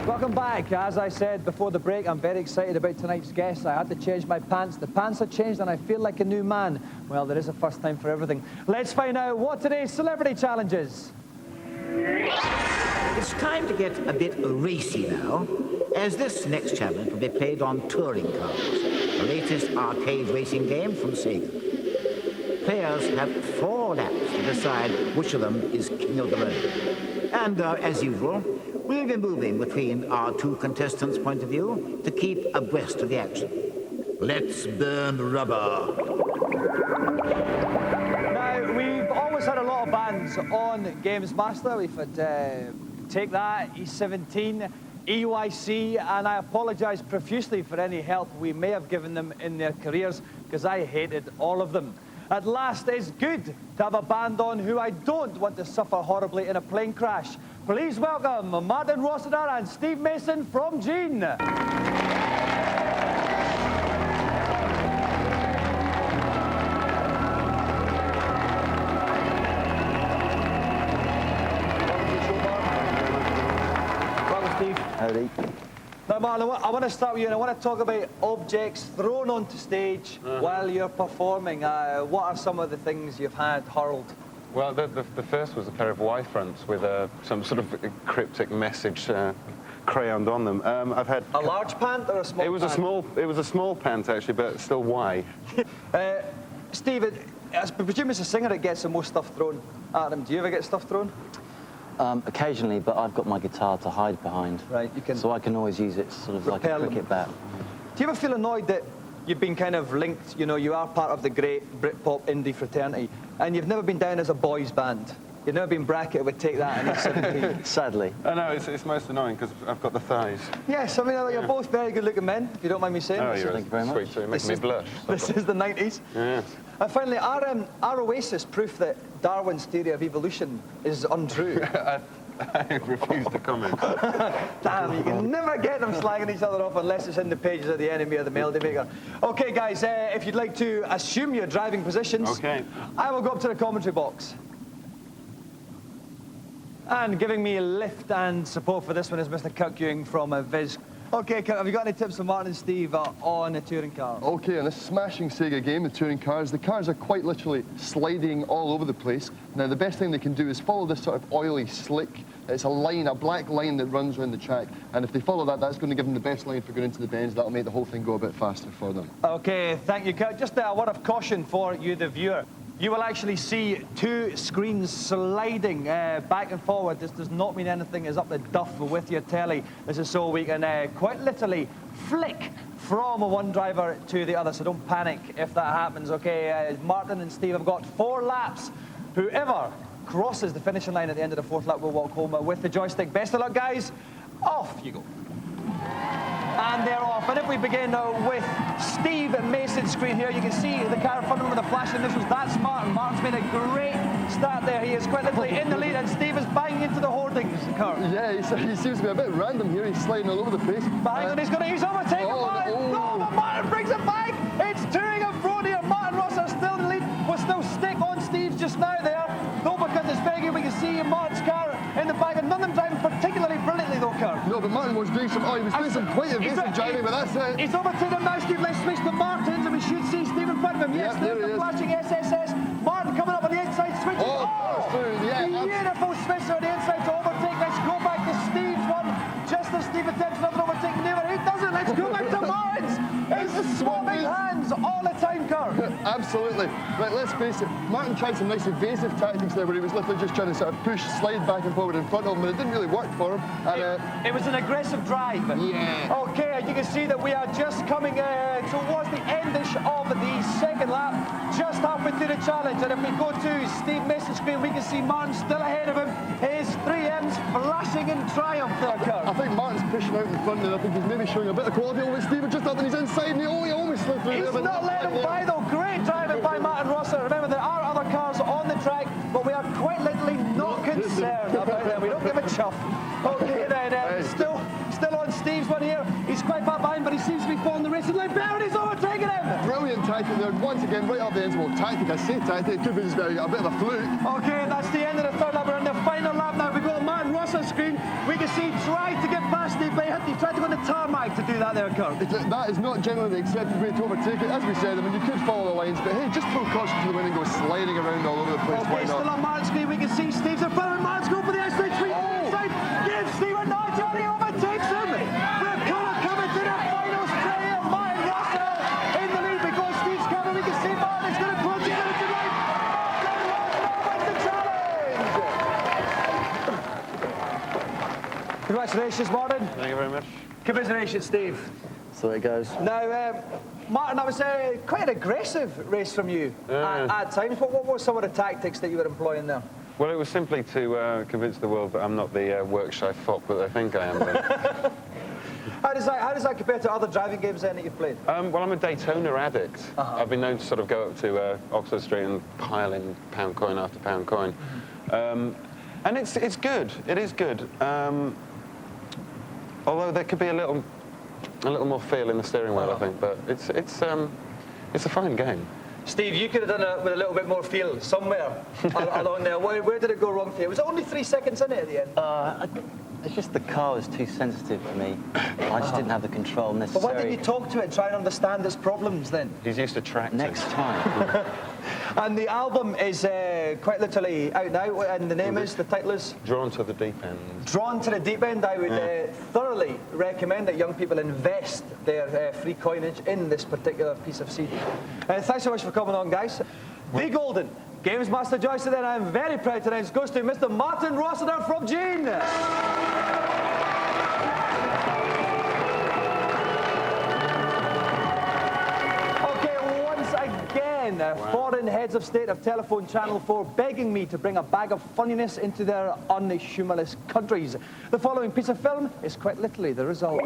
Welcome back. As I said before the break, I'm very excited about tonight's guest. I had to change my pants. The pants have changed and I feel like a new man. Well, there is a first time for everything. Let's find out what today's celebrity challenge is. It's time to get a bit racy now, as this next challenge will be played on touring cars, the latest arcade racing game from Sega. Players have 4 laps to decide which of them is king of the road. And as usual, we'll be moving between our 2 contestants' point of view to keep abreast of the action. Let's burn rubber. Now, we've always had a lot of bands on GamesMaster. We've had Take That, E17, EYC, and I apologise profusely for any help we may have given them in their careers, because I hated all of them. At last, it's good to have a band on who I don't want to suffer horribly in a plane crash. Please welcome Martin Rossiter and Steve Mason from Gene. Howdy. Now, Martin, I want to start with you, and I want to talk about objects thrown onto stage while you're performing. What are some of the things you've had hurled? Well, the first was a pair of Y-fronts with some sort of cryptic message crayoned on them. I've had a large pant or a small? It was a small pant actually, but still Y. Steve, I presume as a singer it gets the most stuff thrown at him. Do you ever get stuff thrown? Occasionally, but I've got my guitar to hide behind. Right, you can. So I can always use it sort of like a cricket bat. Do you ever feel annoyed that you've been kind of linked, you know, you are part of the great Britpop indie fraternity, and you've never been down as a boys band? You've never been bracketed with Take That and E17? Sadly. I know, it's most annoying because I've got the thighs. Yes, I mean, you're both very good-looking men, if you don't mind me saying. Oh, thank you very much. Sweet, so you're making me blush. This is the 90s. Yes. And finally, are Oasis proof that Darwin's theory of evolution is untrue? I refuse to comment. Damn, you can never get them slagging each other off unless it's in the pages of the Enemy of the Melody Maker. Okay, guys, if you'd like to assume your driving positions, okay. I will go up to the commentary box. And giving me a lift and support for this one is Mr. Kirk Ewing from Viz. Okay, Kirk, have you got any tips for Martin and Steve on a touring car? Okay, in this smashing Sega game, the touring cars, the cars are quite literally sliding all over the place. Now, the best thing they can do is follow this sort of oily slick. It's a line, a black line that runs around the track, and if they follow that, that's going to give them the best line for going into the bends. That'll make the whole thing go a bit faster for them. Okay, thank you, Kirk. Just a word of caution for you, the viewer. You will actually see 2 screens sliding back and forward. This does not mean anything is up the duff with your telly. This is so we can quite literally flick from one driver to the other, so don't panic if that happens. Okay, Martin and Steve have got 4 laps. Whoever crosses the finishing line at the end of the 4th lap will walk home with the joystick. Best of luck, guys. Off you go. And they're off. And if we begin with Steve Mason's screen here, you can see the car in front of him with the flashing initials. That's Martin. Martin's made a great start there. He is quite literally in the lead, and Steve is banging into the hoardings, Kurt. Yeah, he seems to be a bit random here. He's sliding all over the place. But hang on, he's overtaken Martin. No, but Martin brings it back. It's touring of road here. Martin Rossiter still in the lead. We'll still stick on Steve's just now there. No, because it's very good. We can see Martin's car in the back, and none of them driving particularly brilliantly though, Kurt. No, but Martin was doing some quite evasive driving, but that's it. He's overtaken now, Steve. Let's switch to Martin's, and we should see Steve in front of him. Yes, there's the flashing SSS. Martin coming up on the inside, switching. Beautiful switch on the inside to overtake. Let's go back to Steve's one. Just as Steve attempts another overtake, never. He doesn't. Let's go back to Martin's. He's swapping hands all the time, Kurt. Absolutely. Right, let's face it. Martin tried some nice evasive tactics there where he was literally just trying to sort of push, slide back and forward in front of him, but it didn't really work for him. And, it was an aggressive drive. Yeah. Okay, you can see that we are just coming towards the endish of the 2nd lap, just halfway through the challenge. And if we go to Steve Mason's screen, we can see Martin still ahead of him. His 3Ms flashing in triumph there, Kurt. I think Martin's pushing out in front there. I think he's maybe showing a bit of quality over Steve, just up and he's inside and he almost slipped through. He's not letting him by though. Great driving by Martin Rossiter. Remember, there are other cars on the track, but we are quite literally not concerned about them. We don't give a chuff. Okay, then, still on Steve's one here. He's quite far behind, but he seems to be following the racing line better, and he's overtaking him. Brilliant tactic there. Once again, right up the end. Well, tactic, I say tactic. It could be just a bit of a fluke. Okay, that's the end of the 3rd lap. We're on the final lap now. We go to Martin Rossiter's screen. We can see he tried to get past Steve do that there, Kurt? That is not generally the accepted way to overtake it. As we said, I mean, you could follow the lines, but hey, just throw caution to the wind and go sliding around all over the place. Okay, still on Mark's screen, we can see Steve's in front of him. Mark's going for the outside sweep. Inside, gives Steve a nod, Johnny overtakes him. We're coming to the final straight. Martin Russell in the lead because Steve's coming. We can see Martin is going to close the minutes of life. Wins the challenge. Congratulations, Martin. Thank you very much. Congratulations, Steve. So it goes. Now, Martin, that was quite an aggressive race from you at times. What were some of the tactics that you were employing there? Well, it was simply to convince the world that I'm not the work-shy fop that they think I am. How does that compare to other driving games then that you've played? Well, I'm a Daytona addict. I've been known to sort of go up to Oxford Street and pile in pound coin after pound coin. And it's good. It is good. Although there could be a little more feel in the steering wheel, I think. But it's a fine game. Steve, you could have done it with a little bit more feel somewhere along there. Where did it go wrong for you? Was it only 3 seconds in it at the end? It's just the car was too sensitive for me. I just didn't have the control necessary. But why didn't you talk to it and try and understand its problems then? He's used to tractors. Next time. And the album is quite literally out now, and the title is? Drawn to the Deep End. Drawn to the Deep End. I would thoroughly recommend that young people invest their free coinage in this particular piece of CD. Thanks so much for coming on, guys. The Golden GamesMaster Joystick, then I'm very proud to announce, goes to Mr. Martin Rossiter from Gene. Foreign heads of state of Telephone Channel 4 begging me to bring a bag of funniness into their unhumorous countries. The following piece of film is quite literally the result.